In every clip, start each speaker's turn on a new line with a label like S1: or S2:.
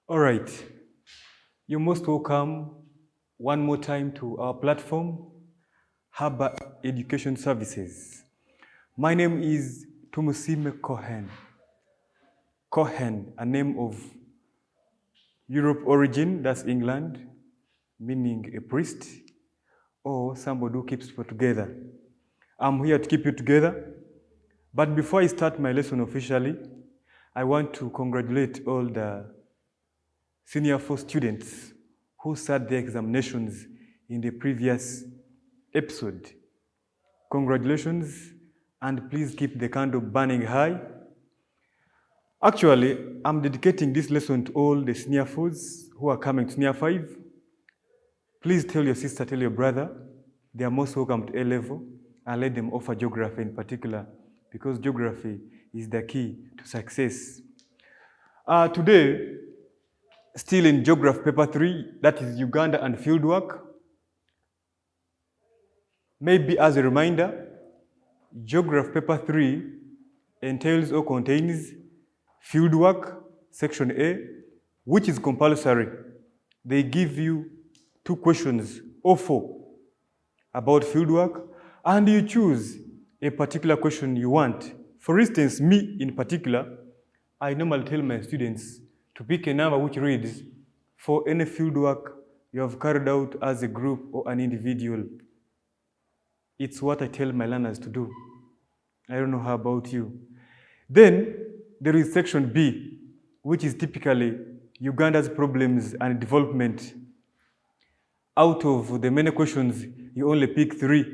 S1: All right, you're most welcome one more time to our platform, Haba Education Services. My name is Tumusime Cohen. Cohen, a name of Europe origin, that's England, meaning a priest or somebody who keeps people together. I'm here to keep you together. But before I start my lesson officially, I want to congratulate all the Senior 4 students who sat their examinations in the previous episode. Congratulations, and please keep the candle burning high. Actually, I'm dedicating this lesson to all the Senior 4s who are coming to Senior 5. Please tell your sister, tell your brother, they are most welcome to A-level, and let them offer geography in particular, because geography is the key to success. Today, still in Geography Paper 3, that is Uganda and Fieldwork. Maybe as a reminder, Geography Paper 3 entails or contains Fieldwork, Section A, which is compulsory. They give you 2 questions or 4 about fieldwork, and you choose a particular question you want. For instance, me in particular, I normally tell my students to pick a number which reads, for any fieldwork you have carried out as a group or an individual. It's what I tell my learners to do. I don't know how about you. Then there is Section B, which is typically Uganda's problems and development. Out of the many questions, you only pick 3.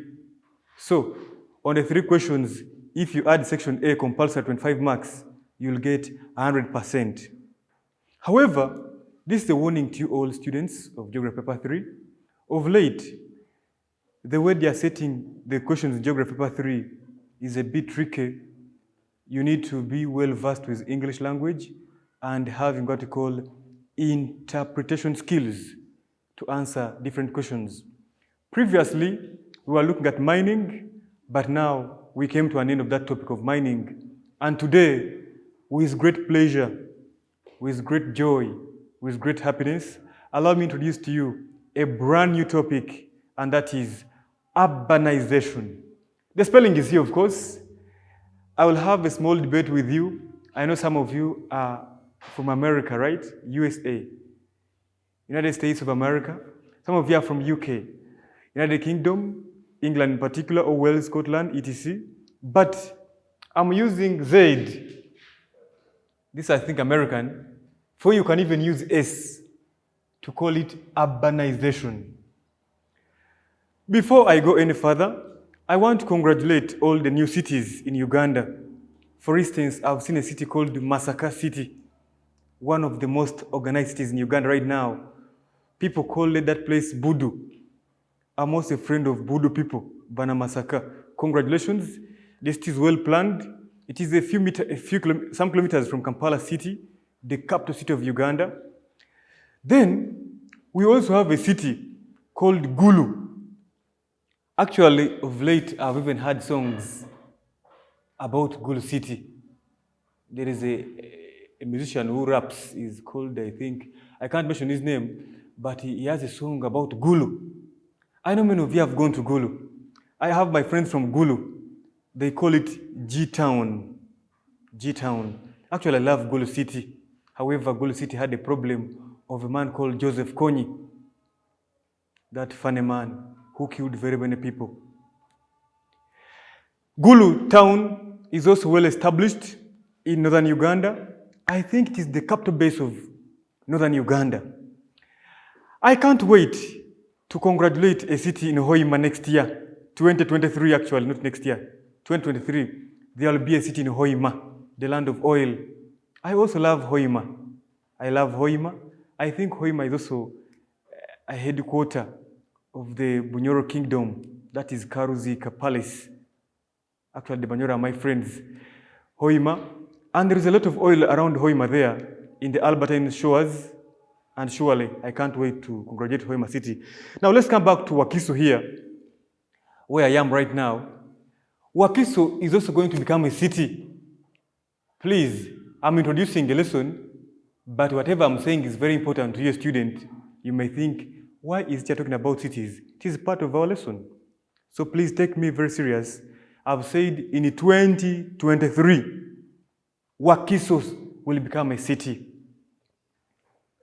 S1: So on the 3 questions, if you add Section A compulsory 25 marks, you'll get 100%. However, this is a warning to you all students of Geography Paper 3. Of late, the way they are setting the questions in Geography Paper 3 is a bit tricky. You need to be well versed with English language and having what you call interpretation skills to answer different questions. Previously, we were looking at mining, but now we came to an end of that topic of mining. And today, with great pleasure, with great joy, with great happiness, allow me to introduce to you a brand new topic, and that is urbanization. The spelling is here, of course. I will have a small debate with you. I know some of you are from America, right? USA, United States of America. Some of you are from UK, United Kingdom, England in particular, or Wales, Scotland, etc. But I'm using Z. This I think American. For you can even use S to call it urbanization. Before I go any further, I want to congratulate all the new cities in Uganda. For instance, I've seen a city called Masaka City, one of the most organized cities in Uganda right now. People call that place Budu. I'm also a friend of Budu people, Bana Masaka. Congratulations, the city is well planned. It is some kilometers from Kampala City, the capital city of Uganda. Then, we also have a city called Gulu. Actually, of late, I've even heard songs about Gulu City. There is a musician who raps, is called, I think, I can't mention his name, but he has a song about Gulu. I know many of you have gone to Gulu. I have my friends from Gulu. They call it G-Town. G-Town. Actually, I love Gulu City. However, Gulu City had a problem of a man called Joseph Kony, that funny man who killed very many people. Gulu town is also well established in northern Uganda. I think it is the capital base of northern Uganda. I can't wait to congratulate a city in Hoima next year, 2023 actually, not next year, 2023. There will be a city in Hoima, the land of oil. I also love Hoima. I love Hoima. I think Hoima is also a headquarter of the Bunyoro Kingdom, that is Karuzika Palace. Actually, the Bunyoro are my friends. Hoima. And there is a lot of oil around Hoima there in the Albertine shores. And surely, I can't wait to congratulate Hoima City. Now, let's come back to Wakiso here, where I am right now. Wakiso is also going to become a city. Please, I'm introducing a lesson But whatever I'm saying is very important to you, student. You may think, why is teacher talking about cities? It is part of our lesson. So please take me very serious. I've said in 2023, Wakiso will become a city.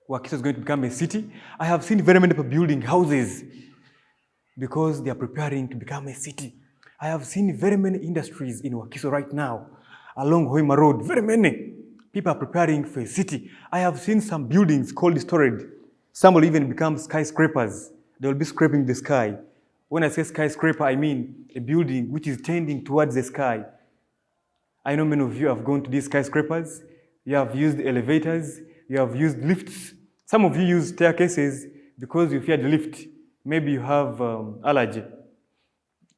S1: Wakiso is going to become a city. I have seen very many people building houses because they are preparing to become a city. I have seen very many industries in Wakiso right now, along Hoima Road, very many. People are preparing for a city. I have seen some buildings called storage. Some will even become skyscrapers. They will be scraping the sky. When I say skyscraper, I mean a building which is tending towards the sky. I know many of you have gone to these skyscrapers. You have used elevators. You have used lifts. Some of you use staircases because you fear the lift. Maybe you have allergy.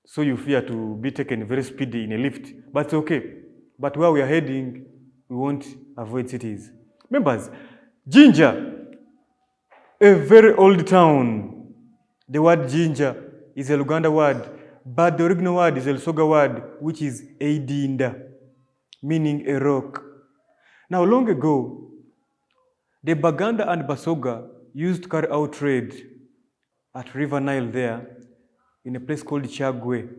S1: So you fear to be taken very speedy in a lift. But it's okay. But where we are heading, we won't avoid cities. Members, Jinja, a very old town. The word Jinja is a Luganda word, but the original word is a Lusoga word, which is Eidinda, meaning a rock. Now, long ago, the Baganda and Basoga used to carry out trade at River Nile there in a place called Chagwe.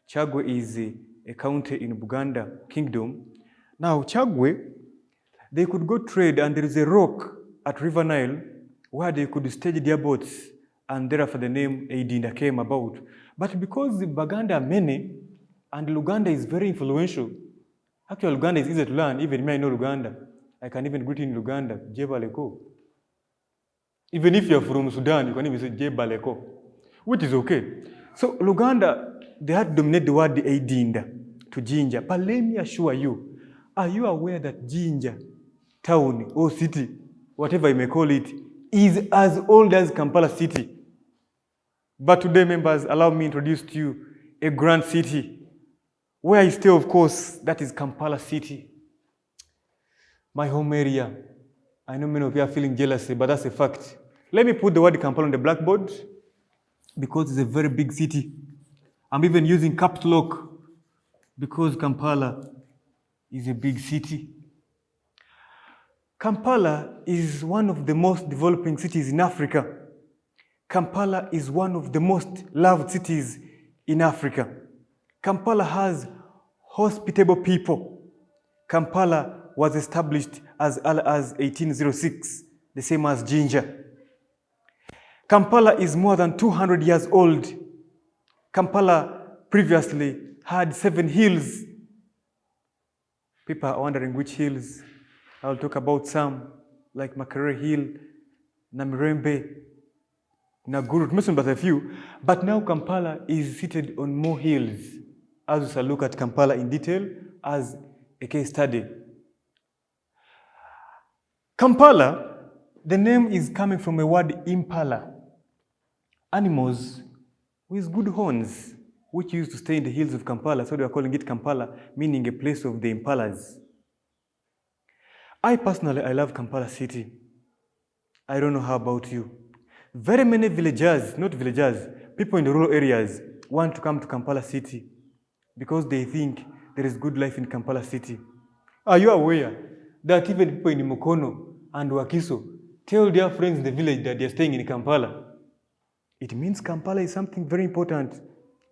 S1: Chagwe is a county in Buganda Kingdom. Now, Chagwe, they could go trade, and there is a rock at River Nile where they could stage their boats, and thereafter the name Eidinda came about. But because the Baganda are many, and Luganda is very influential, actually Luganda is easy to learn. Even me, I know Luganda. I can even greet in Luganda, Jebaleko. Even if you're from Sudan, you can even say Jebaleko, which is okay. So Luganda, they had to dominate the word Eidinda to Jinja. But let me assure you, are you aware that Jinja town or city, whatever you may call it, is as old as Kampala city? But today, members, allow me to introduce to you a grand city where I stay, of course, that is Kampala city. My home area. I know many of you are feeling jealous, but that's a fact. Let me put the word Kampala on the blackboard because it's a very big city. I'm even using caps lock because Kampala is a big city. Kampala is one of the most developing cities in Africa. Kampala is one of the most loved cities in Africa. Kampala has hospitable people. Kampala was established as early as 1806, the same as Jinja. Kampala is more than 200 years old. Kampala previously had 7 hills. People are wondering which hills. I'll talk about some, like Makerere Hill, Namirembe, Naguru, to mention but a few. But now Kampala is seated on more hills. As we shall look at Kampala in detail as a case study. Kampala, the name is coming from a word impala. Animals with good horns, which used to stay in the hills of Kampala, so they are calling it Kampala, meaning a place of the impalas. I personally, I love Kampala city. I don't know how about you. Very many villagers, not villagers, people in the rural areas want to come to Kampala city because they think there is good life in Kampala city. Are you aware that even people in Mukono and Wakiso tell their friends in the village that they are staying in Kampala? It means Kampala is something very important.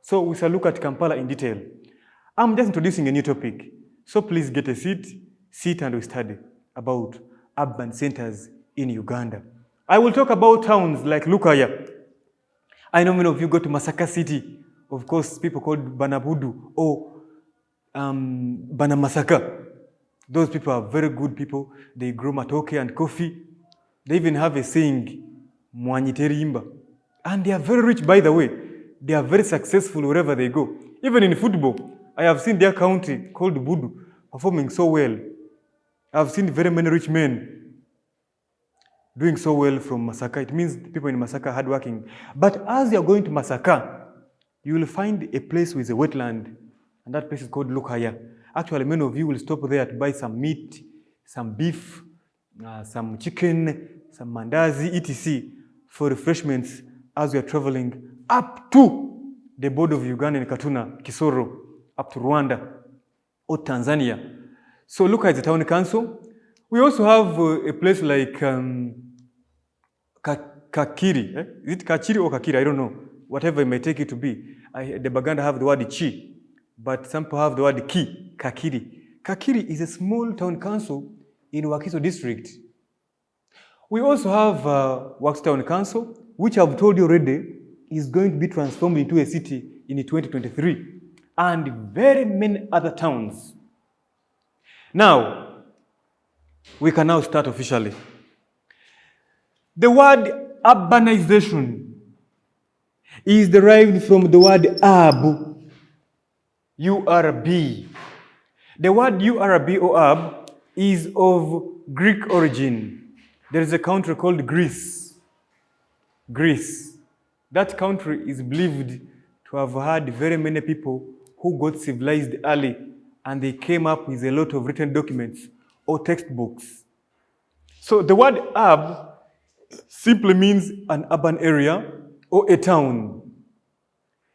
S1: So we shall look at Kampala in detail. I'm just introducing a new topic. So please get a seat, sit and we study about urban centers in Uganda. I will talk about towns like Lukaya. I know many of you go to Masaka City. Of course, people called Banabudu or Banamasaka. Those people are very good people. They grow matoke and coffee. They even have a saying, Mwanyiterimba. And they are very rich, by the way. They are very successful wherever they go. Even in football, I have seen their county called Budu performing so well. I have seen very many rich men doing so well from Masaka. It means people in Masaka are hardworking. But as you are going to Masaka, you will find a place with a wetland, and that place is called Lukaya. Actually, many of you will stop there to buy some meat, some beef, some chicken, some mandazi, etc. for refreshments as we are traveling up to the border of Uganda and Katuna, Kisoro, up to Rwanda or Tanzania. So Luka is the town council. We also have a place like Kakiri. Is it Kachiri or Kakiri? I don't know. Whatever it may take it to be. The Baganda have the word Chi, but some people have the word Ki, Kakiri. Kakiri is a small town council in Wakiso district. We also have Wax Town Council, which I've told you already is going to be transformed into a city in 2023, and very many other towns. Now, we can now start officially. The word urbanization is derived from the word urb, U-R-B. The word U-R-B or urb is of Greek origin. There is a country called Greece. Greece. That country is believed to have had very many people who got civilized early, and they came up with a lot of written documents or textbooks. So the word urb simply means an urban area or a town.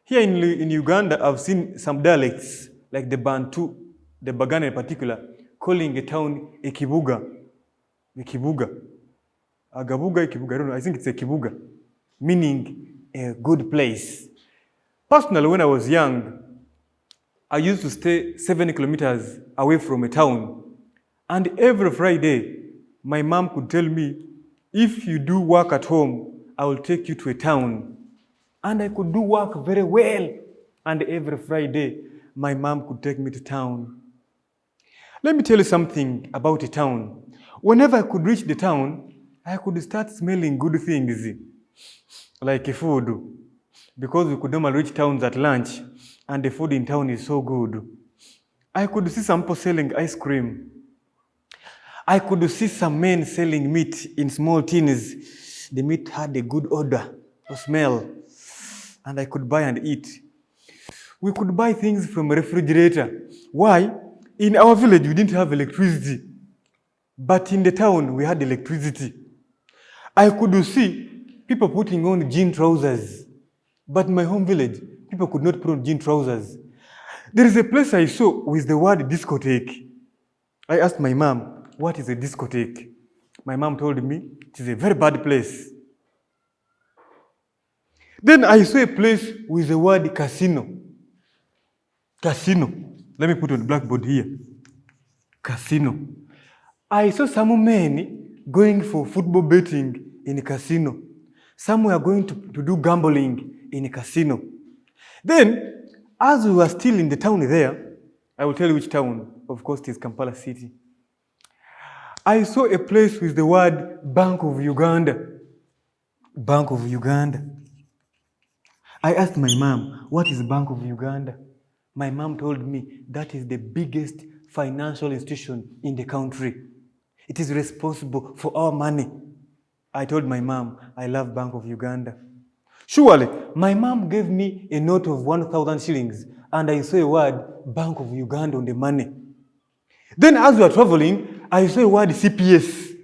S1: Here in Uganda, I've seen some dialects, like the Bantu, the Baganda in particular, calling a town a kibuga. A kibuga. Agabuga, a kibuga, I don't know, I think it's a kibuga, meaning a good place. Personally, when I was young, I used to stay 7 kilometers away from a town. And every Friday, my mom could tell me, if you do work at home, I will take you to a town. And I could do work very well. And every Friday, my mom could take me to town. Let me tell you something about a town. Whenever I could reach the town, I could start smelling good things, like food, because we could normally reach towns at lunch, and the food in town is so good. I could see some people selling ice cream. I could see some men selling meat in small tins. The meat had a good odor or smell, and I could buy and eat. We could buy things from a refrigerator. Why? In our village, we didn't have electricity, but in the town, we had electricity. I could see people putting on jean trousers, but in my home village, people could not put on jean trousers. There is a place I saw with the word discotheque. I asked my mom, what is a discotheque? My mom told me, it is a very bad place. Then I saw a place with the word casino. Casino. Let me put on the blackboard here. Casino. I saw some men going for football betting in a casino. Some were going to do gambling in a casino. Then, as we were still in the town there, I will tell you which town. Of course, it is Kampala City. I saw a place with the word Bank of Uganda. Bank of Uganda. I asked my mom, what is Bank of Uganda? My mom told me that is the biggest financial institution in the country. It is responsible for our money. I told my mom, I love Bank of Uganda. Surely, my mom gave me a note of 1,000 shillings, and I saw a word, Bank of Uganda, on the money. Then as we were traveling, I saw a word CPS.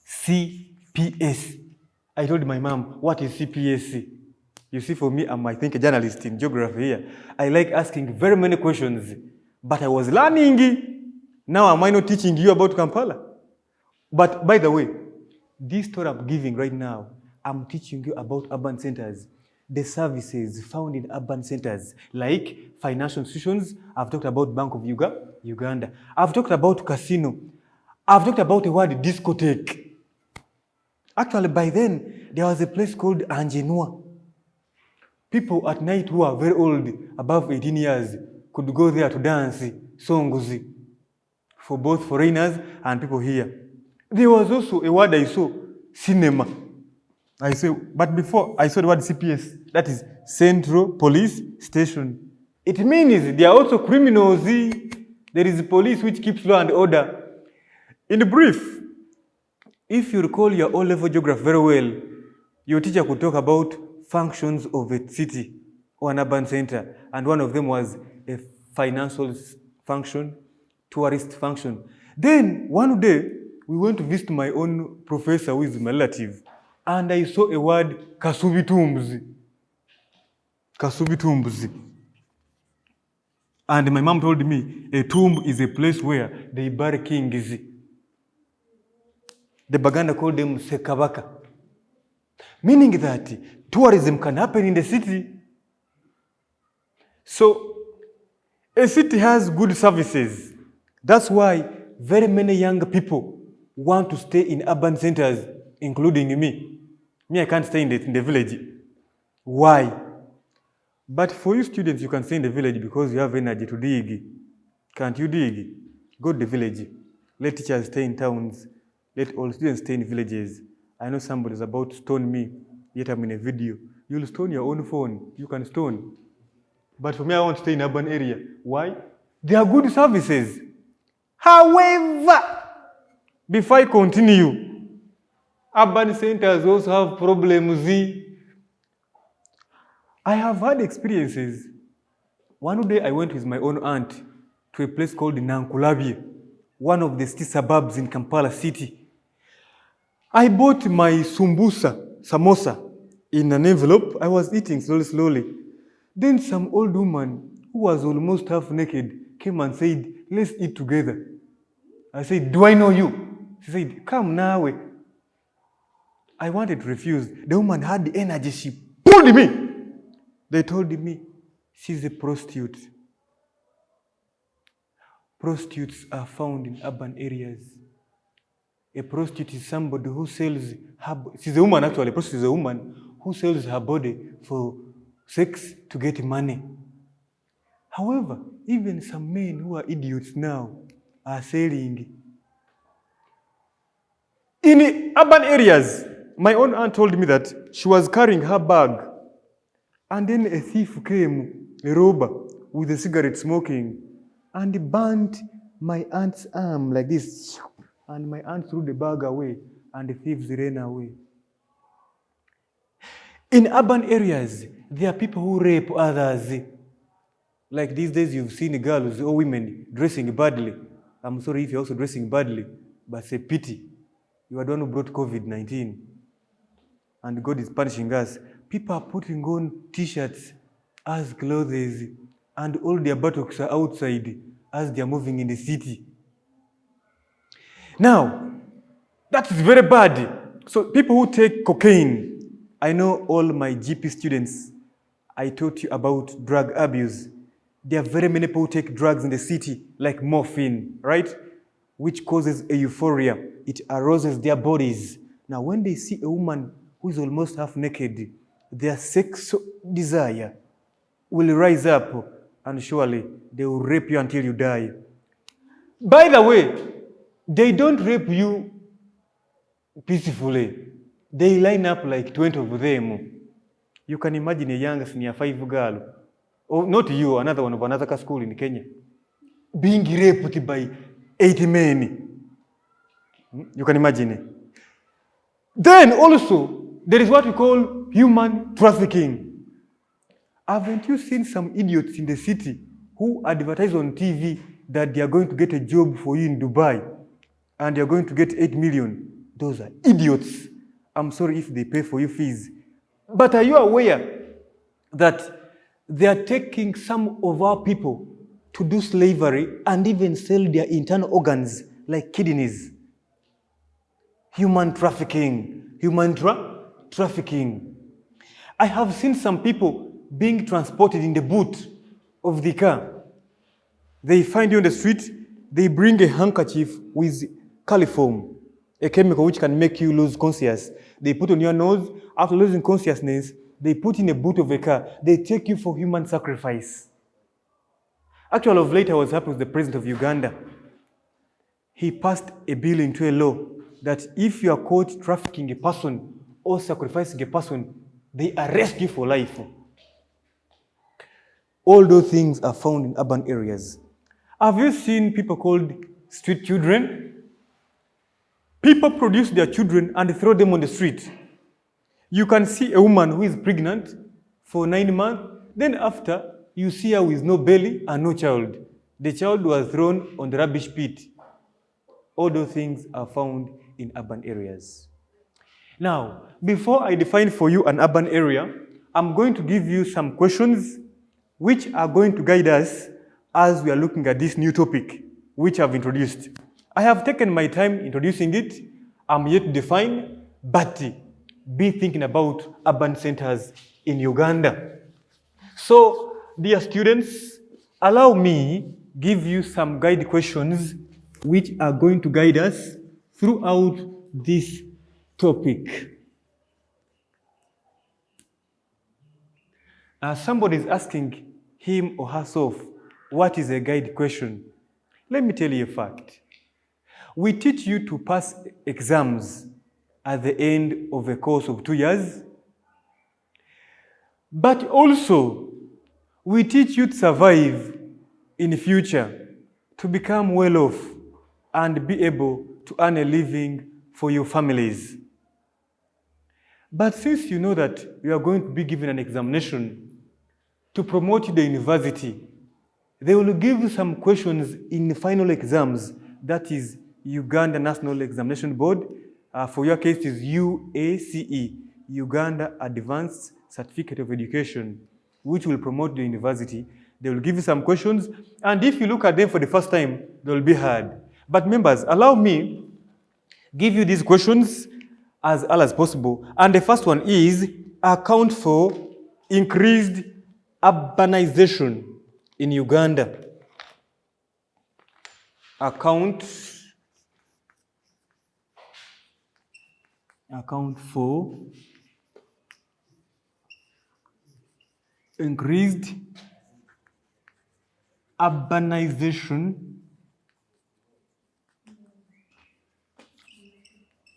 S1: CPS. I told my mom, what is CPS? You see, for me, I'm, I think, a journalist in geography here. I like asking very many questions, but I was learning. Now, am I not teaching you about Kampala? But by the way, this story I'm giving right now, I'm teaching you about urban centers, the services found in urban centers, like financial institutions. I've talked about Bank of Uganda. I've talked about casino. I've talked about the word discotheque. Actually, by then, there was a place called Angenua. People at night who are very old, above 18 years, could go there to dance songs for both foreigners and people here. There was also a word I saw, cinema. I say, but before I saw the word CPS, that is Central Police Station. It means there are also criminals. There is police which keeps law and order. In brief, if you recall your O-level geography very well, your teacher could talk about functions of a city or an urban center, and one of them was a financial function, tourist function. Then one day, we went to visit my own professor who is my relative, and I saw a word, Kasubi tombs. Kasubi tombs. And my mom told me a tomb is a place where they bury kings. The Baganda called them Sekabaka, meaning that tourism can happen in the city. So, a city has good services. That's why very many young people want to stay in urban centers, including me. Me, I can't stay in the village. Why? But for you students, you can stay in the village because you have energy to dig. Can't you dig? Go to the village. Let teachers stay in towns. Let all students stay in villages. I know somebody is about to stone me, yet I'm in a video. You'll stone your own phone. You can stone. But for me, I want to stay in urban area. Why? There are good services. However, before I continue, urban centers also have problems. I have had experiences. One day I went with my own aunt to a place called Nankulabye, one of the city suburbs in Kampala city. I bought my samosa, in an envelope. I was eating slowly. Then some old woman who was almost half naked came and said, let's eat together. I said, do I know you? She said, come now. I wanted to refuse. The woman had the energy. She pulled me. They told me she's a prostitute. Prostitutes are found in urban areas. A prostitute is somebody who sells her, she's a woman actually, a prostitute is a woman who sells her body for sex to get money. However, even some men who are idiots now are selling. In urban areas, my own aunt told me that she was carrying her bag and then a thief came, a robber, with a cigarette smoking and burnt my aunt's arm like this. And my aunt threw the bag away and the thieves ran away. In urban areas, there are people who rape others. Like these days, you've seen girls or women dressing badly. I'm sorry if you're also dressing badly, but it's a pity. You are the one who brought COVID-19. And God is punishing us. People are putting on t-shirts as clothes, and all their buttocks are outside as they are moving in the city. Now, that is very bad. So people who take cocaine, I know all my GP students, I taught you about drug abuse. There are very many people who take drugs in the city, like morphine, right? Which causes a euphoria. It arouses their bodies. Now, when they see a woman who is almost half naked, their sexual desire will rise up, and surely they will rape you until you die. By the way, they don't rape you peacefully. They line up like 20 of them. You can imagine a young senior 5 girl, or not you, another one of another school in Kenya, being raped by 80 men. You can imagine it. Then also, there is what we call human trafficking. Haven't you seen some idiots in the city who advertise on TV that they are going to get a job for you in Dubai and they are going to get 8 million? Those are idiots. I'm sorry if they pay for your fees. But are you aware that they are taking some of our people to do slavery and even sell their internal organs like kidneys? Human trafficking. Trafficking. I have seen some people being transported in the boot of the car. They find you on the street, they bring a handkerchief with coliform, a chemical which can make you lose consciousness. They put on your nose. After losing consciousness, they put in a boot of a car. They take you for human sacrifice. Actually, of late, I was happy with the president of Uganda. He passed a bill into a law that if you are caught trafficking a person or sacrificing a person, they arrest you for life. All those things are found in urban areas. Have you seen people called street children? People produce their children and throw them on the street. You can see a woman who is pregnant for 9 months, then after, you see her with no belly and no child. The child was thrown on the rubbish pit. All those things are found in urban areas. Now, before I define for you an urban area, I'm going to give you some questions which are going to guide us as we are looking at this new topic which I've introduced. I have taken my time introducing it, I'm yet to define, but be thinking about urban centers in Uganda. So, dear students, allow me give you some guide questions which are going to guide us throughout this topic. Somebody is asking him or herself, what is a guide question? Let me tell you a fact. We teach you to pass exams at the end of a course of 2 years, but also we teach you to survive in the future, to become well off and be able to earn a living for your families. But since you know that you are going to be given an examination to promote you to the university, they will give you some questions in the final exams, that is Uganda National Examination Board. For your case, it is UACE, Uganda Advanced Certificate of Education, which will promote the university. They will give you some questions, and if you look at them for the first time, they will be hard. But members, allow me give you these questions as early as possible. And the first one is, account for increased urbanization in Uganda. Account for increased urbanization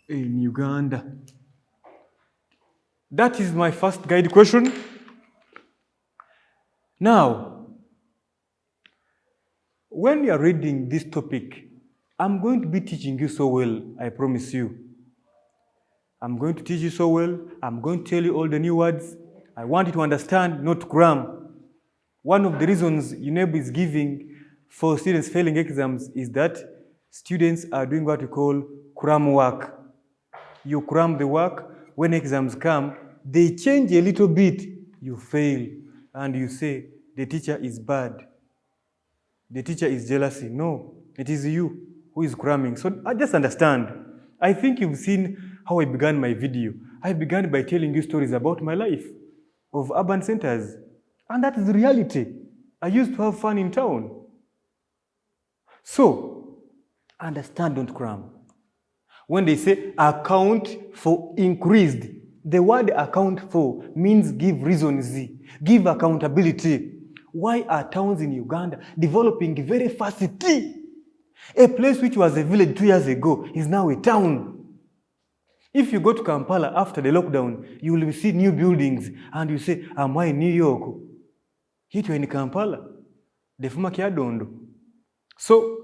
S1: in Uganda. That is my first guide question. Now, when you are reading this topic, I'm going to be teaching you so well, I promise you. I'm going to teach you so well. I'm going to tell you all the new words. I want you to understand, not to cram. One of the reasons UNEB is giving for students failing exams is that students are doing what we call cram work. You cram the work, when exams come, they change a little bit, you fail, and you say, the teacher is bad. The teacher is jealousy. No, it is you who is cramming. So I just understand. I think you've seen how I began my video. I began by telling you stories about my life of urban centers. And that is the reality. I used to have fun in town. So, understand, don't cram. When they say account for increased, the word account for means give reasons, give accountability. Why are towns in Uganda developing very fast? A place which was a village 2 years ago is now a town. If you go to Kampala after the lockdown, you will see new buildings and you say, am I in New York? Here you are in Kampala, the former Kyadondo. So,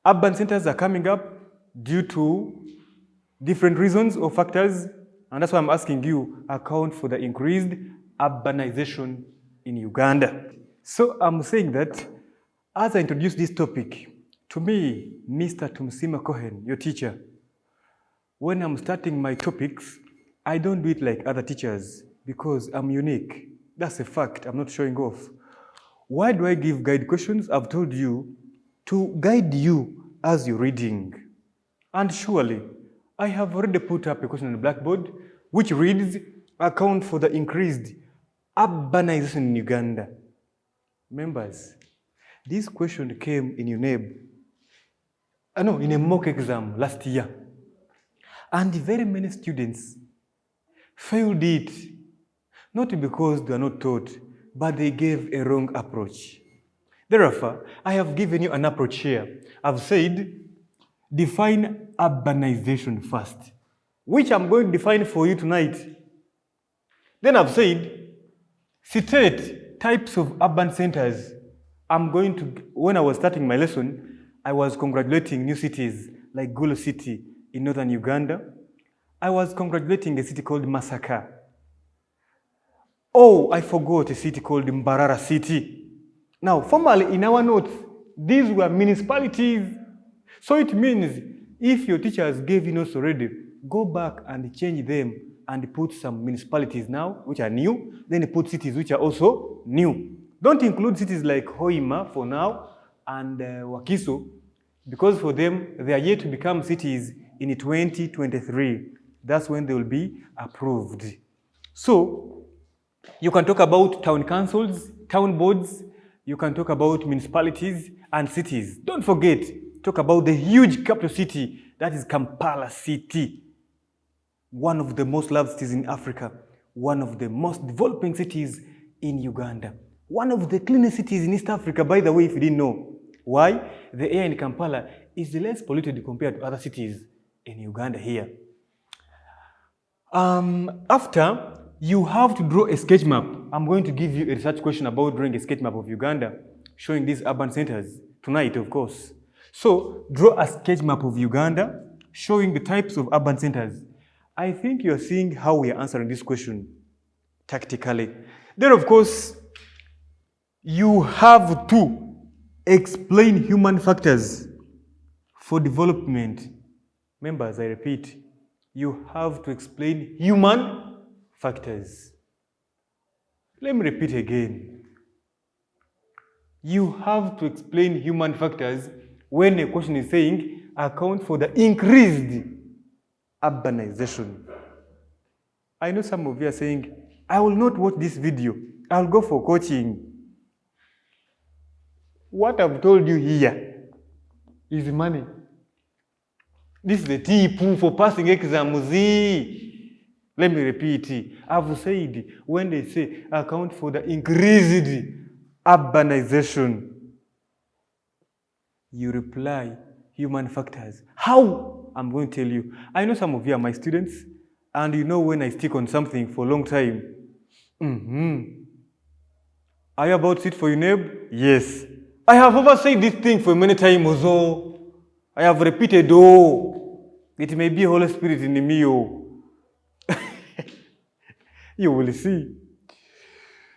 S1: urban centers are coming up due to different reasons or factors, and that's why I'm asking you, account for the increased urbanization in Uganda. So I'm saying that as I introduce this topic, to me, Mr. Tumsima Cohen, your teacher, when I'm starting my topics, I don't do it like other teachers because I'm unique. That's a fact. I'm not showing off. Why do I give guide questions? I've told you to guide you as you're reading. And surely, I have already put up a question on the blackboard which reads, account for the increased urbanization in Uganda. Members, this question came in UNEB, in a mock exam last year. And very many students failed it, not because they are not taught, but they gave a wrong approach. Therefore, I have given you an approach here. I've said, define urbanization first, which I'm going to define for you tonight. Then I've said, state types of urban centers. When I was starting my lesson, I was congratulating new cities like Gulu City in northern Uganda. I was congratulating a city called Masaka. Oh, I forgot a city called Mbarara City. Now, formerly in our notes, these were municipalities. So it means if your teachers gave you notes already, go back and change them and put some municipalities now, which are new, then put cities which are also new. Don't include cities like Hoima for now and Wakiso, because for them, they are yet to become cities in 2023. That's when they will be approved. So, you can talk about town councils, town boards, you can talk about municipalities and cities. Don't forget, talk about the huge capital city, that is Kampala City. One of the most loved cities in Africa, one of the most developing cities in Uganda, one of the cleanest cities in East Africa, by the way, if you didn't know. Why? The air in Kampala is less polluted compared to other cities in Uganda here. After, you have to draw a sketch map. I'm going to give you a research question about drawing a sketch map of Uganda, showing these urban centers tonight, of course. So, draw a sketch map of Uganda, showing the types of urban centers. I think you're seeing how we are answering this question tactically. Then, of course, you have to explain human factors for development. Members, I repeat, you have to explain human factors. Let me repeat again. You have to explain human factors when a question is saying account for the increased urbanization. I know some of you are saying, I will not watch this video. I'll go for coaching. What I've told you here is money. This is the tip for passing exams. Let me repeat. I've said, when they say account for the increased urbanization, you reply human factors. How? I'm going to tell you. I know some of you are my students, and you know when I stick on something for a long time. Are you about to sit for UNEB? Yes. I have ever said this thing for many times also. I have repeated, it may be Holy Spirit in me. You will see.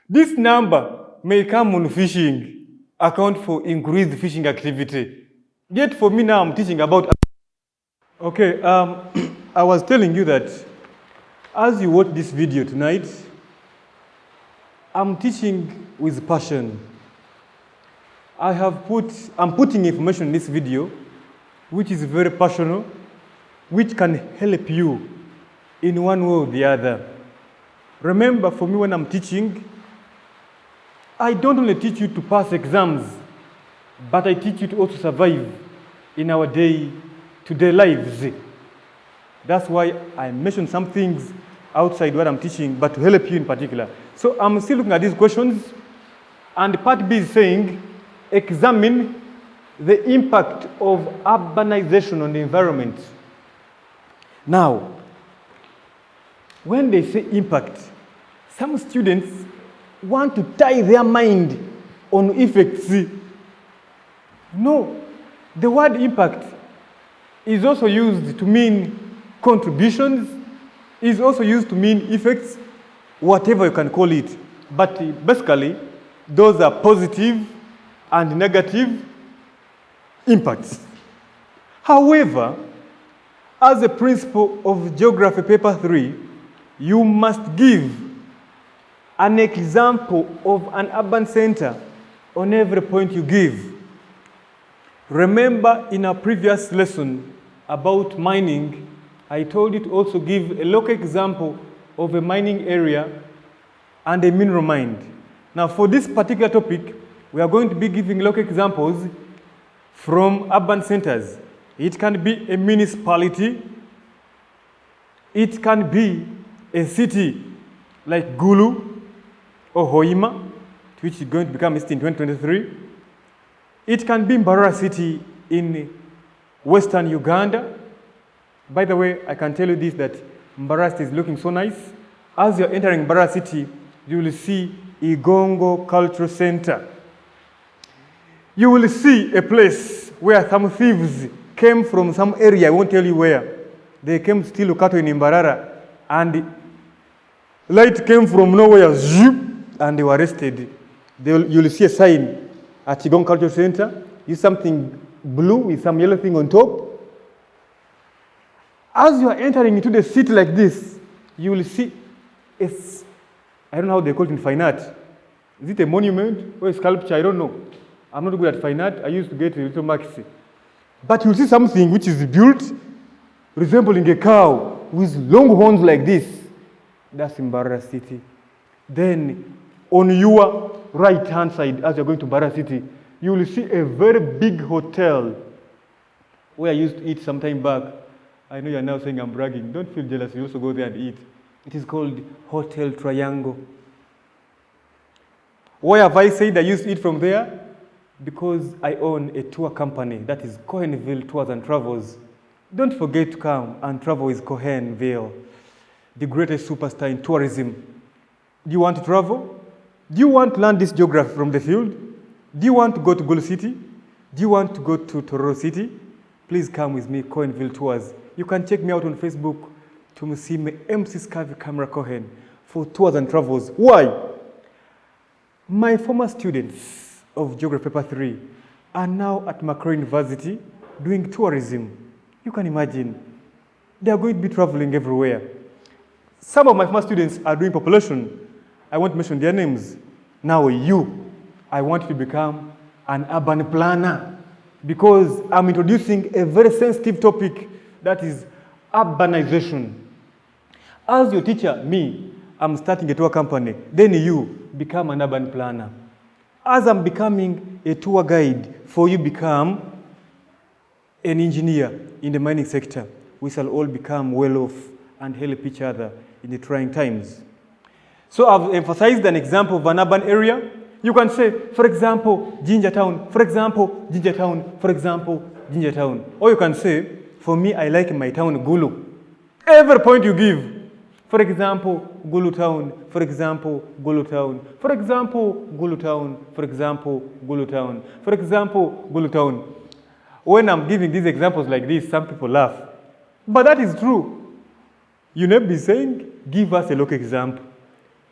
S1: This number may come on fishing, account for increased fishing activity. Yet for me now, I'm teaching about... Okay, I was telling you that as you watch this video tonight, I'm teaching with passion. I'm putting information in this video, which is very personal, which can help you in one way or the other. Remember, for me when I'm teaching, I don't only teach you to pass exams, but I teach you to also survive in our day-to-day lives. That's why I mentioned some things outside what I'm teaching, but to help you in particular. So I'm still looking at these questions, and part B is saying, examine the impact of urbanization on the environment. Now, when they say impact, some students want to tie their mind on effects. No, the word impact is also used to mean contributions, is also used to mean effects, whatever you can call it. But basically, those are positive and negative impacts. However, as a principle of Geography Paper 3, you must give an example of an urban center on every point you give. Remember in our previous lesson about mining, I told you to also give a local example of a mining area and a mineral mine. Now for this particular topic, we are going to be giving local examples from urban centers. It can be a municipality, it can be a city like Gulu or Hoima, which is going to become a city in 2023. It can be Mbarara City in Western Uganda. By the way, I can tell you this, that Mbarara City is looking so nice. As you're entering Mbarara City, you will see Igongo Cultural Center. You will see a place where some thieves came from some area, I won't tell you where. They came to steal cattle in Mbarara, and light came from nowhere, and they were arrested. You'll see a sign at Igongo Cultural Center. Use something blue with some yellow thing on top. As you are entering into the city like this, you will see I don't know how they call it in fine art. Is it a monument or a sculpture? I don't know. I'm not good at fine art. I used to get a little marks. But you'll see something which is built resembling a cow with long horns like this. That's Mbarara City. Then on your right hand side, as you're going to Mbarara City, you will see a very big hotel where I used to eat some time back. I know you're now saying I'm bragging. Don't feel jealous. You also go there and eat. It is called Hotel Triangle. Why have I said I used to eat from there? Because I own a tour company, that is Cohenville Tours and Travels. Don't forget to come and travel with Cohenville, the greatest superstar in tourism. Do you want to travel? Do you want to learn this geography from the field? Do you want to go to Gulu City? Do you want to go to Tororo City? Please come with me, Cohenville Tours. You can check me out on Facebook to see me MC Scavi Camera Cohen for tours and travels. Why? My former students of Geography Paper 3 are now at Macquarie University doing tourism. You can imagine. They are going to be traveling everywhere. Some of my former students are doing population. I won't mention their names. Now I want you to become an urban planner because I'm introducing a very sensitive topic, that is urbanization. As your teacher, I'm starting a tour company. Then you become an urban planner. As I'm becoming a tour guide, for you become an engineer in the mining sector. We shall all become well off and help each other in the trying times. So I've emphasized an example of an urban area. You can say, for example, Ginger Town, for example, Ginger Town, for example, Ginger Town. Or you can say, for me, I like my town, Gulu. Every point you give, for example, Gulu Town, for example, Gulu Town, for example, Gulu Town, for example, Gulu Town, for example, Gulu Town. When I'm giving these examples like this, some people laugh. But that is true. You never be saying, give us a local example.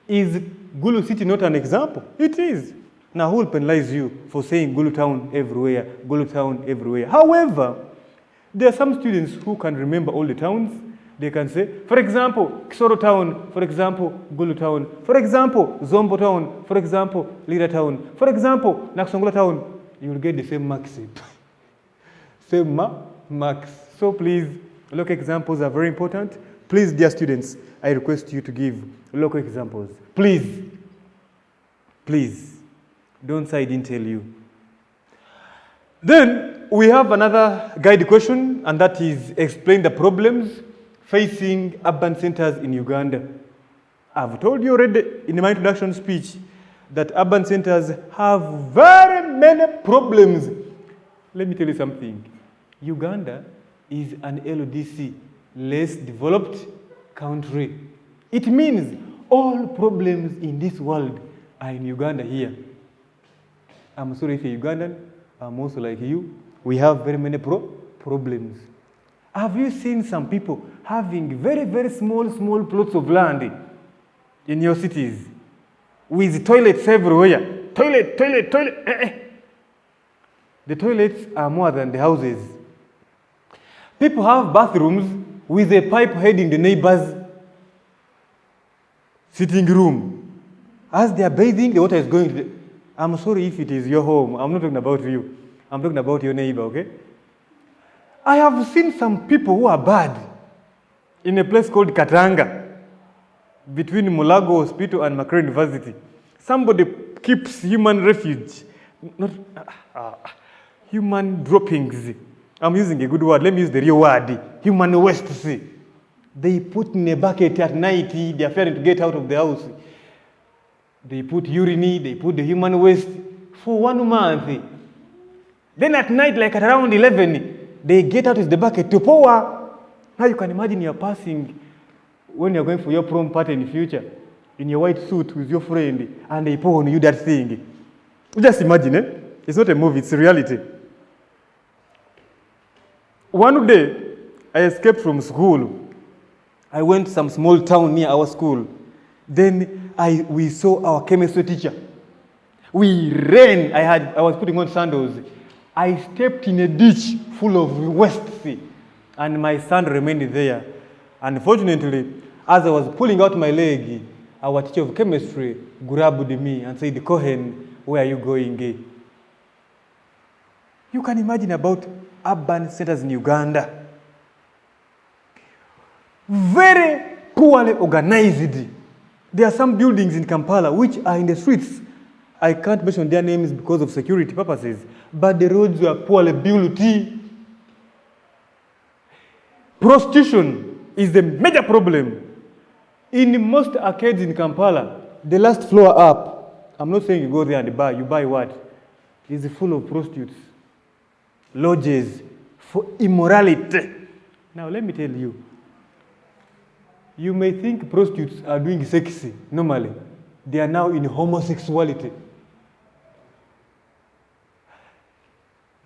S1: Is Gulu City not an example? It is. Now, who will penalize you for saying Gulu Town everywhere, Gulu Town everywhere? However, there are some students who can remember all the towns. They can say, for example, Kisoro Town, for example, Gulu Town, for example, Zombo Town, for example, Lira Town, for example, Naksongola Town. You will get the same marks. Same marks. So please, local examples are very important. Please, dear students, I request you to give local examples. Please. Please. Don't say I didn't tell you. Then we have another guide question, and that is explain the problems facing urban centers in Uganda. I've told you already in my introduction speech that urban centers have very many problems. Let me tell you something. Uganda is an LDC, less developed country. It means all problems in this world are in Uganda here. I'm sorry if you're Ugandan, I'm also like you. We have very many problems. Have you seen some people having very, very small plots of land in your cities with toilets everywhere? Toilet. The toilets are more than the houses. People have bathrooms with a pipe heading the neighbor's sitting room. As they are bathing, the water is going to the... I'm sorry if it is your home. I'm not talking about you. I'm talking about your neighbor, okay? I have seen some people who are bad in a place called Katanga, between Mulago Hospital and Macquarie University. Somebody keeps human refuge, not human droppings. I'm using a good word. Let me use the real word. Human waste. They put in a bucket at night. They are fearing to get out of the house. They put urine, they put the human waste for 1 month. Then at night, like at around 11, they get out with the bucket to pour. Now you can imagine you're passing when you're going for your prom party in the future, in your white suit with your friend, and they pour on you that thing. Just imagine, eh? It's not a movie, it's a reality. One day, I escaped from school. I went to some small town near our school. Then we saw our chemistry teacher. We ran. I was putting on sandals. I stepped in a ditch full of waste, and my son remained there. Unfortunately, as I was pulling out my leg, our teacher of chemistry grabbed me and said, "Cohen, where are you going?" You can imagine about urban centers in Uganda. very poorly organized. There are some buildings in Kampala which are in the streets. I can't mention their names because of security purposes, but the roads were poorly built. Prostitution is the major problem. In most arcades in Kampala, the last floor up, I'm not saying you go there and buy, you buy what? It's full of prostitutes, lodges for immorality. Now let me tell you, you may think prostitutes are doing sexy normally. They are now in homosexuality.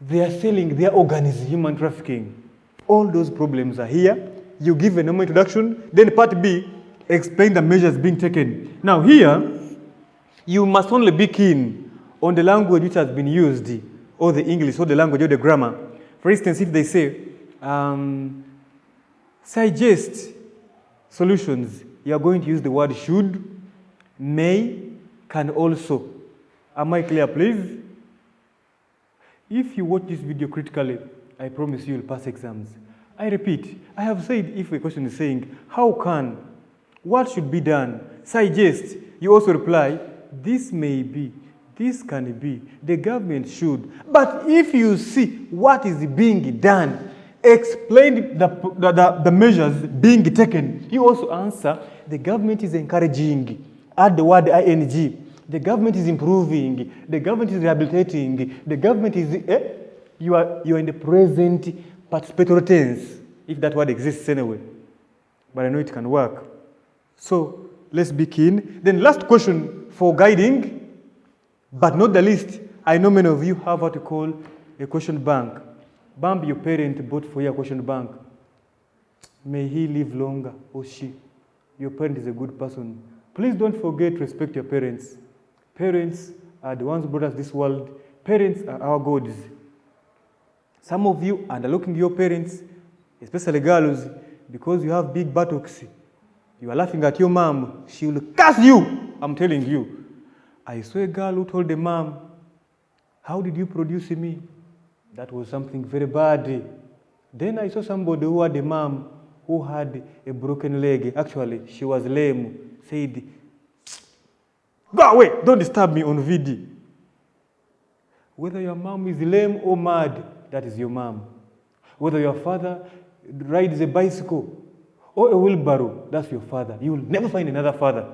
S1: They are selling their organs, human trafficking. All those problems are here. You give a normal introduction, then part B, explain the measures being taken. Now here, you must only be keen on the language which has been used, or the English, or the language, or the grammar. For instance, if they say, suggest solutions, you are going to use the word should, may, can also. Am I clear, please? If you watch this video critically, I promise you will pass exams. I repeat, I have said if a question is saying, how can, what should be done, suggest, you also reply, this may be, this can be, the government should. But if you see what is being done, explain the measures being taken, you also answer, the government is encouraging, add the word ing, the government is improving, the government is rehabilitating, the government is, you are in the present participatory tense, if that word exists anyway. But I know it can work. So let's be keen. Then last question for guiding, but not the least, I know many of you have what you call a question bank. Bambi, your parent bought for your question bank. May he live longer, or she. Your parent is a good person. Please don't forget to respect your parents. Parents are the ones who brought us this world. Parents are our gods. Some of you are looking at your parents, especially girls, because you have big buttocks. You are laughing at your mom. She will curse you. I'm telling you. I saw a girl who told the mom, how did you produce me? That was something very bad. Then I saw somebody who had a mom who had a broken leg. Actually, she was lame. Said, go away, don't disturb me on video. Whether your mom is lame or mad, that is your mom. Whether your father rides a bicycle or a wheelbarrow, that's your father. You will never find another father.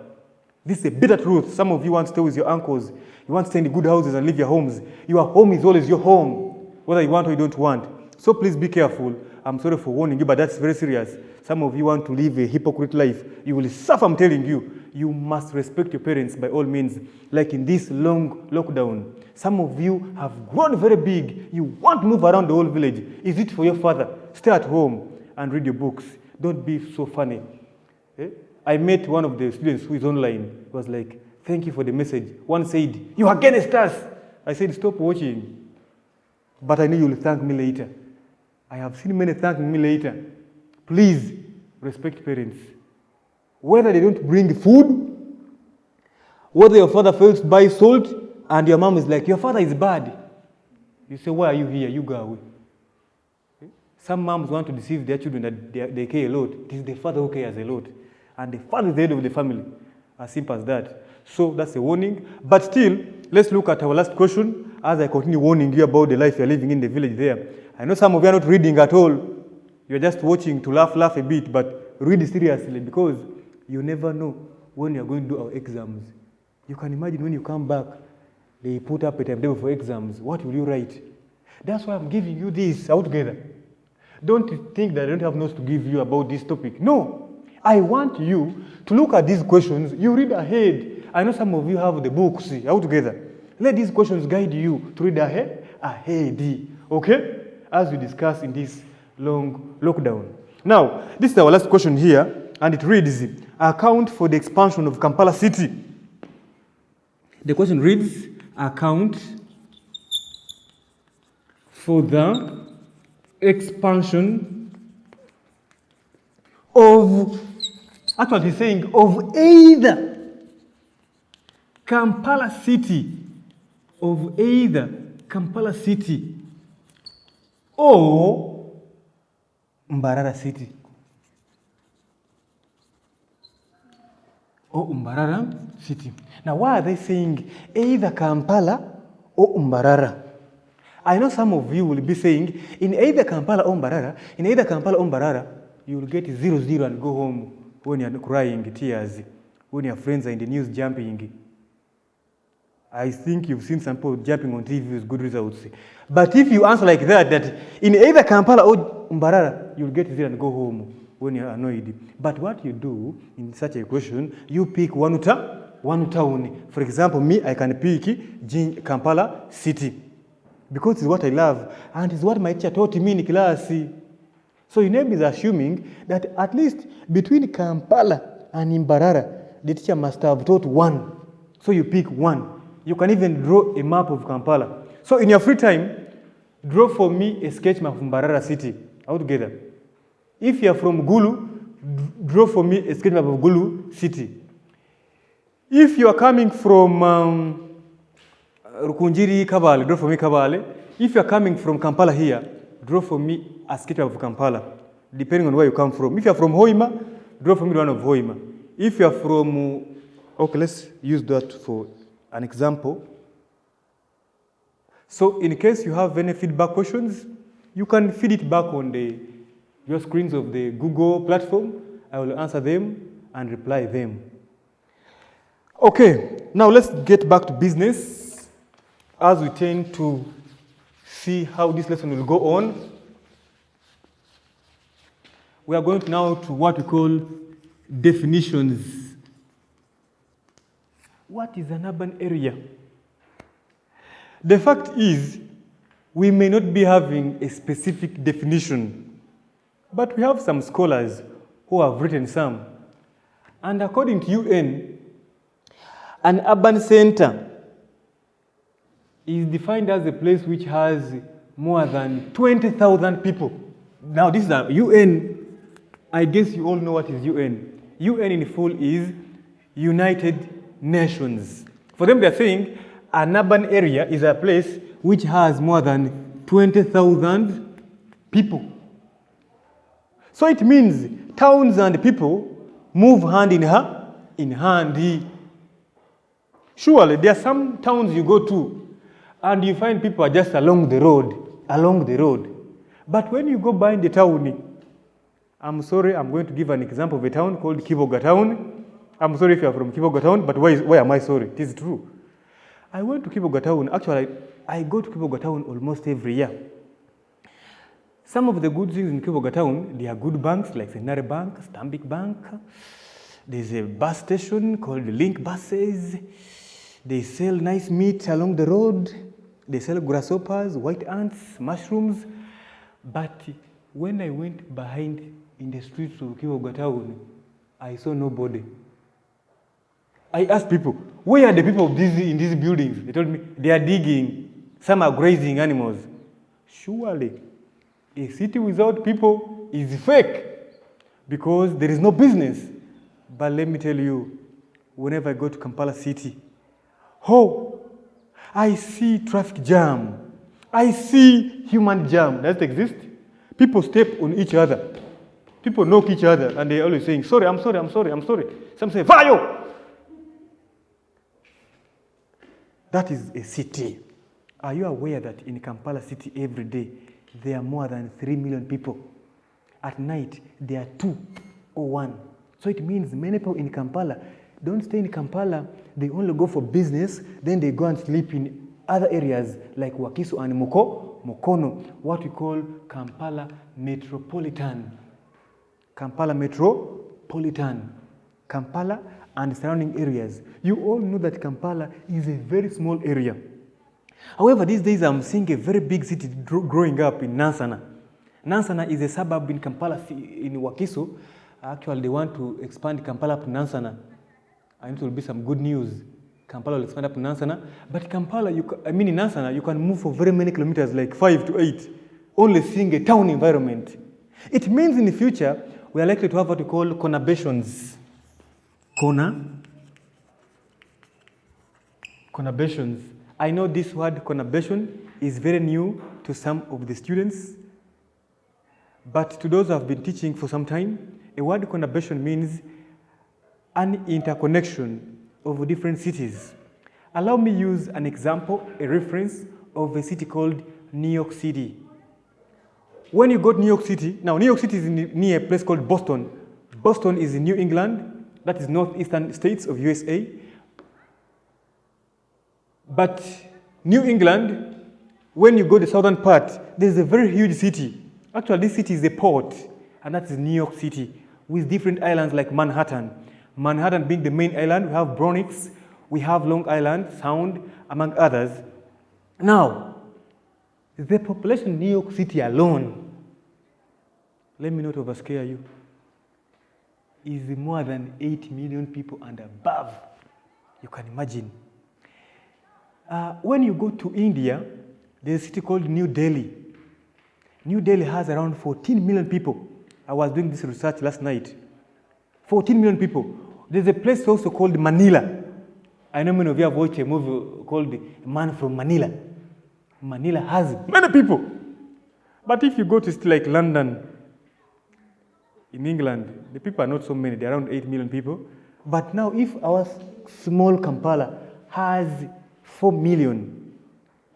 S1: This is a bitter truth. Some of you want to stay with your uncles. You want to stay in good houses and live your homes. Your home is always your home, whether you want or you don't want. So please be careful. I'm sorry for warning you, but that's very serious. Some of you want to live a hypocrite life. You will suffer, I'm telling you. You must respect your parents by all means. Like in this long lockdown, some of you have grown very big. You want to move around the whole village. Is it for your father? Stay at home and read your books. Don't be so funny. I met one of the students who is online. He was like, thank you for the message. One said, you are against us. I said, stop watching. But I know you will thank me later. I have seen many thanking me later. Please respect parents. Whether they don't bring food, whether your father fails to buy salt, and your mom is like, your father is bad. You say, why are you here? You go away. Some moms want to deceive their children that they care a lot. It is the father who cares a lot. And the father is the head of the family. As simple as that. So that's a warning. But still, let's look at our last question as I continue warning you about the life you're living in the village there. I know some of you are not reading at all. You're just watching to laugh a bit, but read seriously because you never know when you're going to do our exams. You can imagine when you come back, they put up a timetable for exams. What will you write? That's why I'm giving you this altogether. Don't think that I don't have notes to give you about this topic. No. I want you to look at these questions. You read ahead. I know some of you have the books altogether. Let these questions guide you to read ahead. Okay? As we discuss in this long lockdown. Now, this is our last question here, and it reads, account for the expansion of Kampala city. The question reads, account for the expansion of, actually he's saying, of either Kampala city, or Mbarara city. or Mbarara city. Now, why are they saying either Kampala or Mbarara? I know some of you will be saying, in either Kampala or Mbarara, you will get 0-0 and go home when you're crying tears, when your friends are in the news jumping. I think you've seen some people jumping on TV with good results. But if you answer like that in either Kampala or Mbarara, you'll get 0 and go home when you're annoyed. But what you do in such a question, you pick one town. For example, me, I can pick Kampala city, because it's what I love, and it's what my teacher taught me in class. So your name is assuming that at least between Kampala and Mbarara, the teacher must have taught one. So you pick one. You can even draw a map of Kampala. So in your free time, draw for me a sketch map of Mbarara city altogether. If you are from Gulu, draw for me a sketch map of Gulu city. If you are coming from Rukunjiri, Kabale, draw for me Kabale. If you are coming from Kampala here, draw for me a sketch map of Kampala, depending on where you come from. If you are from Hoima, draw for me one of Hoima. If you are from, okay, let's use that for an example. So in case you have any feedback questions, you can feed it back on your screens of the Google platform. I will answer them and reply them. Okay, now let's get back to business as we tend to see how this lesson will go on. We are going now to what we call definitions. What is an urban area? The fact is, we may not be having a specific definition, but we have some scholars who have written some. And according to UN, an urban center is defined as a place which has more than 20,000 people. Now, this is a UN. I guess you all know what is UN. UN in full is United Nations. For them, they're saying an urban area is a place which has more than 20,000 people. So it means towns and people move hand in hand. Surely, there are some towns you go to and you find people are just along the road. But when you go behind the town, I'm sorry, I'm going to give an example of a town called Kiboga Town. I'm sorry if you're from Kiboga Town, but why am I sorry? It is true. I went to Kiboga Town. Actually, I go to Kiboga Town almost every year. Some of the good things in Kiboga Town, they are good banks like Senare Bank, Stanbic Bank. There's a bus station called Link Buses. They sell nice meat along the road. They sell grasshoppers, white ants, mushrooms. But when I went behind in the streets of Kiboga Town, I saw nobody. I asked people, where are the people in these buildings? They told me they are digging. Some are grazing animals. Surely, a city without people is fake because there is no business. But let me tell you, whenever I go to Kampala city, I see traffic jam. I see human jam. Does it exist? People step on each other. People knock each other and they're always saying, sorry, I'm sorry. Some say, fire! That is a city. Are you aware that in Kampala city every day, there are more than 3 million people? At night, there are 2 or 1. So it means many people in Kampala don't stay in Kampala. They only go for business. Then they go and sleep in other areas like Wakiso and Mukono, what we call Kampala Metropolitan. Kampala Metropolitan. Kampala and surrounding areas. You all know that Kampala is a very small area. However, these days I'm seeing a very big city growing up in Nansana. Nansana is a suburb in Kampala, in Wakiso. Actually, they want to expand Kampala up to Nansana. And it will be some good news. Kampala will expand up to Nansana. But Kampala, in Nansana, you can move for very many kilometers, like 5 to 8, only seeing a town environment. It means in the future, we are likely to have what we call conurbations. Conurbations. I know this word conurbation is very new to some of the students, but to those who have been teaching for some time, a word conurbation means an interconnection of different cities. Allow me use an example, a reference of a city called New York City. When you go to New York City, now New York City is near a place called Boston. Boston is in New England, that is northeastern states of USA. But New England, when you go to the southern part, there's a very huge city. Actually, this city is a port, and that is New York City, with different islands like Manhattan. Manhattan being the main island, we have Bronx, we have Long Island, Sound, among others. Now, the population in New York City alone, let me not overscare you, is more than 8 million people and above. You can imagine. When you go to India, there's a city called New Delhi. New Delhi has around 14 million people. I was doing this research last night. 14 million people. There's a place also called Manila. I know many of you have watched a movie called Man from Manila. Manila has many people. But if you go to like London, in England, the people are not so many. They're around 8 million people. But now if our small Kampala has 4 million,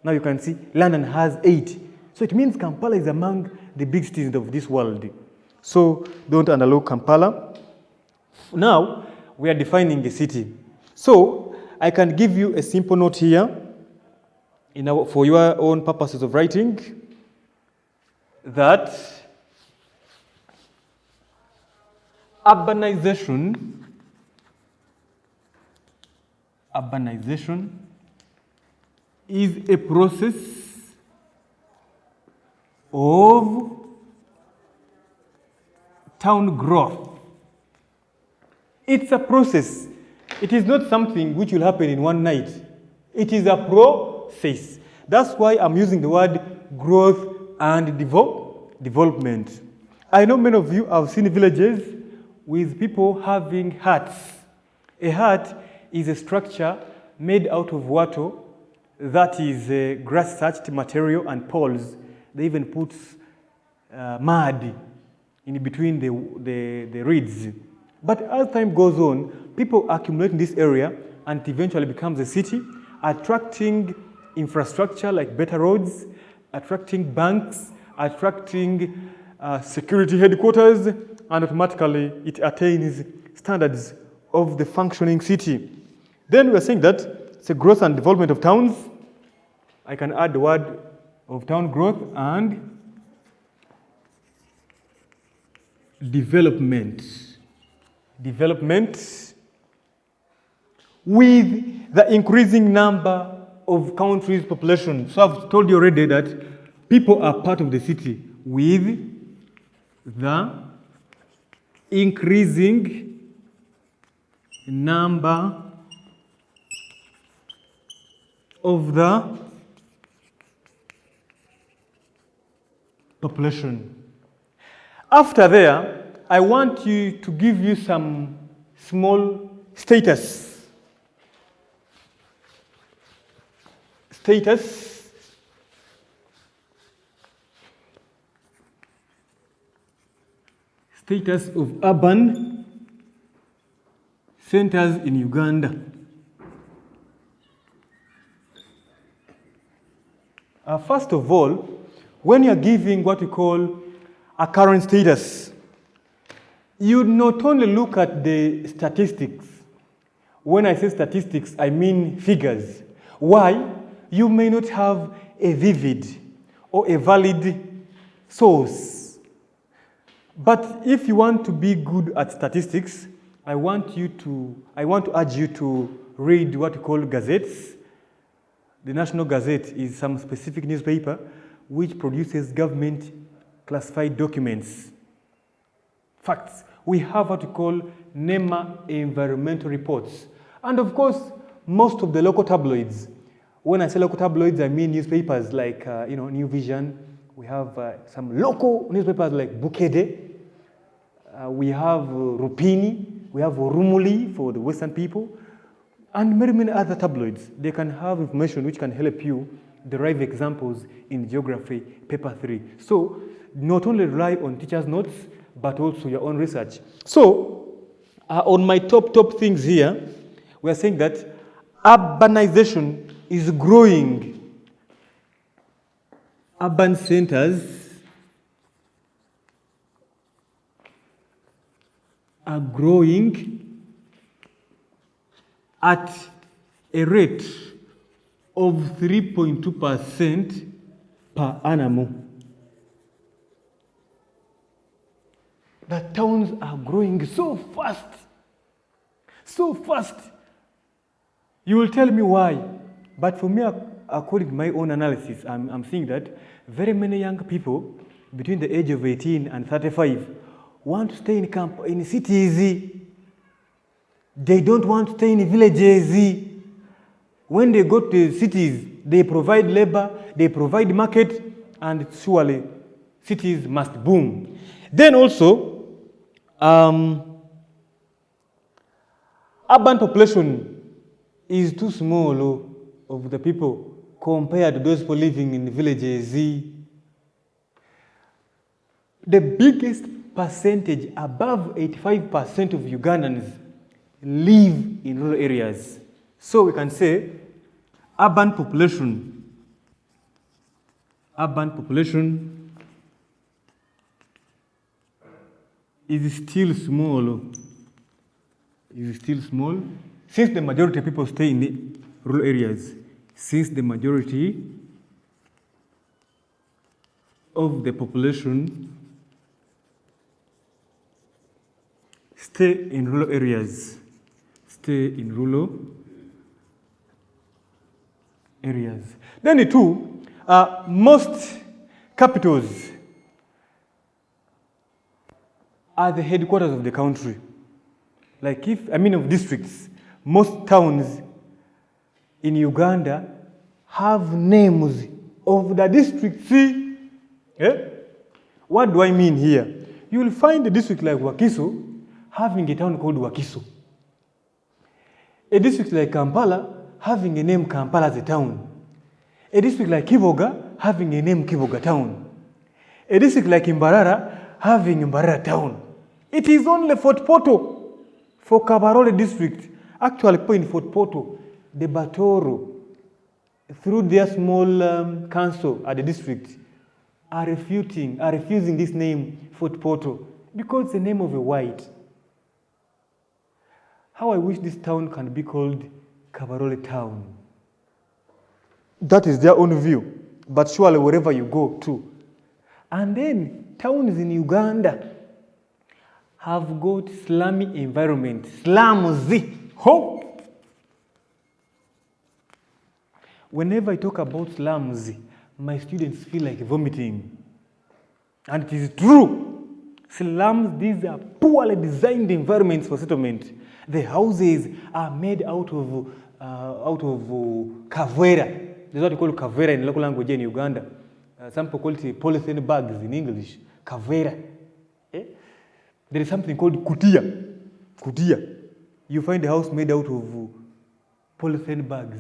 S1: now you can see London has 8. So it means Kampala is among the big cities of this world. So don't underlook Kampala. Now we are defining a city. So I can give you a simple note here for your own purposes of writing that urbanization is a process of town growth. It's a process. It is not something which will happen in one night. It is a process. That's why I'm using the word growth and development. I know many of you have seen villages with people having huts. A hut is a structure made out of wattle that is grass-thatched material and poles. They even put mud in between the reeds. But as time goes on, people accumulate in this area and it eventually becomes a city, attracting infrastructure like better roads, attracting banks, attracting security headquarters, and automatically it attains standards of the functioning city. Then we are saying that it's a growth and development of towns. I can add the word of town growth and development. Development with the increasing number of countries' population. So I've told you already that people are part of the city with the increasing number of the population. After there, I want you to give you some small status. Status of urban centers in Uganda. First of all, when you're giving what we call a current status, you not only look at the statistics. When I say statistics, I mean figures. Why? You may not have a vivid or a valid source. But if you want to be good at statistics, I want to urge you to read what we call gazettes. The National Gazette is some specific newspaper which produces government classified documents. Facts. We have what we call NEMA environmental reports. And of course, most of the local tabloids. When I say local tabloids, I mean newspapers like New Vision. We have some local newspapers like Bukede. We have Rupini. We have Rumuli for the Western people. And many, many other tabloids. They can have information which can help you derive examples in geography, paper 3. So not only rely on teachers' notes, but also your own research. So On my top things here, we are saying that urbanization is growing. Urban centers are growing at a rate of 3.2% per annum. The towns are growing so fast. So fast. You will tell me why. But for me, according to my own analysis, I'm seeing that very many young people between the age of 18 and 35 want to stay in cities. They don't want to stay in villages. When they go to cities, they provide labor, they provide market, and surely cities must boom. Then also, urban population is too small of the people compared to those people living in villages. The biggest percentage, above 85% of Ugandans live in rural areas. So we can say urban population is still small. Since the majority of people stay in the rural areas. Since the majority of the population stay in rural areas. Then the two, most capitals are the headquarters of the country. Like of districts, most towns in Uganda have names of the districts. What do I mean here? You will find a district like Wakiso having a town called Wakiso. A district like Kampala having a name Kampala as a town. A district like Kiboga having a name Kiboga town. A district like Imbarara having Imbarara town. It is only Fort Portal for Kabarole district. Actually, in Fort Portal, the Batoro, through their small council at the district, are refusing this name Fort Portal because it's the name of a white. How I wish this town can be called Kabarole town. That is their own view, but surely wherever you go to. And then towns in Uganda have got slummy environment, slums. Whenever I talk about slums, my students feel like vomiting. And it is true. Slums, these are poorly designed environments for settlement. The houses are made out of kavera. That's what we call kavera in local language in Uganda. Some people call it polythene bags in English. Kavera. There is something called kutia. You find a house made out of polythene bags.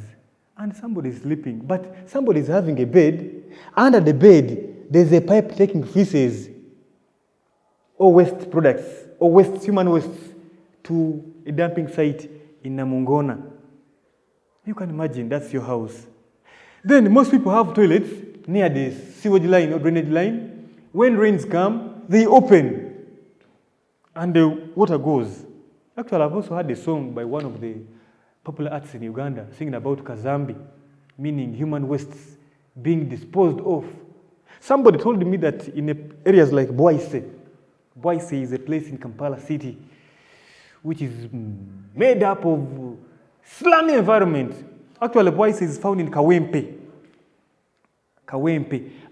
S1: And somebody is sleeping. But somebody is having a bed. Under the bed, there's a pipe taking feces or waste products or human waste to a dumping site in Namungona. You can imagine that's your house. Then most people have toilets near the sewage line or drainage line. When rains come, they open and the water goes. Actually, I've also heard a song by one of the popular artists in Uganda singing about Kazambi, meaning human wastes being disposed of. Somebody told me that in areas like Bwaise is a place in Kampala city which is made up of slummy environment. Actually, Bwaise is found in Kawempe.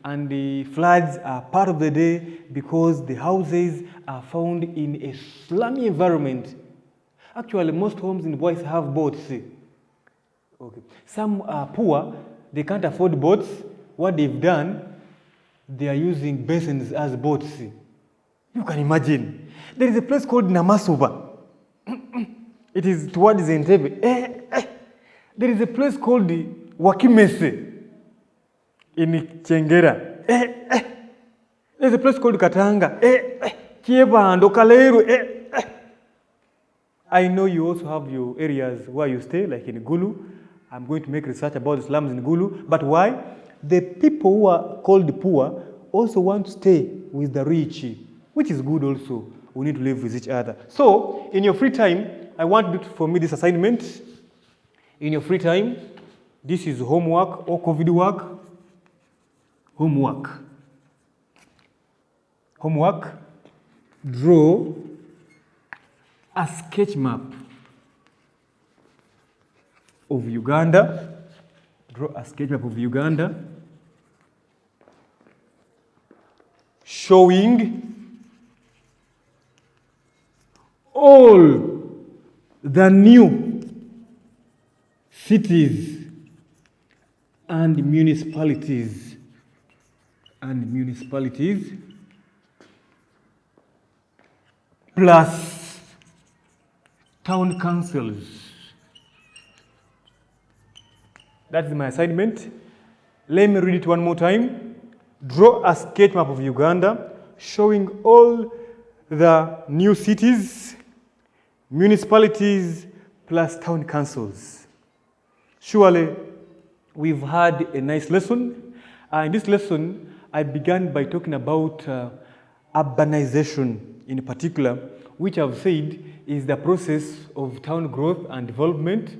S1: And the floods are part of the day because the houses are found in a slummy environment. Actually, most homes in Bwaise have boats. Okay. Some are poor, they can't afford boats. What they've done, they are using basins as boats. You can imagine. There is a place called Namasuba. It is towards Entebbe. There is a place called Wakimese in Chengera. There's a place called Katanga. Kievando, Kaleru. I know you also have your areas where you stay, like in Gulu. I'm going to make research about the slums in Gulu. But why? The people who are called poor also want to stay with the rich, which is good also. We need to live with each other. So, in your free time, I want you to do for me this assignment. In your free time, this is homework or COVID work. Homework. Homework. Draw a sketch map of Uganda. Draw a sketch map of Uganda showing all the new cities and municipalities plus town councils. That's my assignment. Let me read it one more time. Draw a sketch map of Uganda showing all the new cities, municipalities, plus town councils. Surely, we've had a nice lesson. In this lesson, I began by talking about urbanization in particular, which I've said is the process of town growth and development,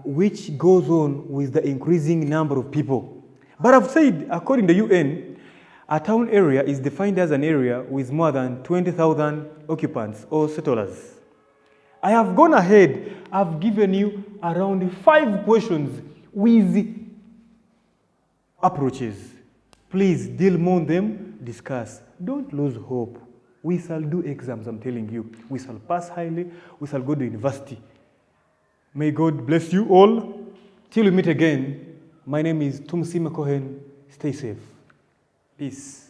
S1: which goes on with the increasing number of people. But I've said, according to the UN, a town area is defined as an area with more than 20,000 occupants or settlers. I have gone ahead, I've given you around 5 questions with approaches. Please deal on them, discuss. Don't lose hope. We shall do exams, I'm telling you. We shall pass highly, we shall go to university. May God bless you all. Till we meet again, my name is Tumsima Cohen. Stay safe. Peace.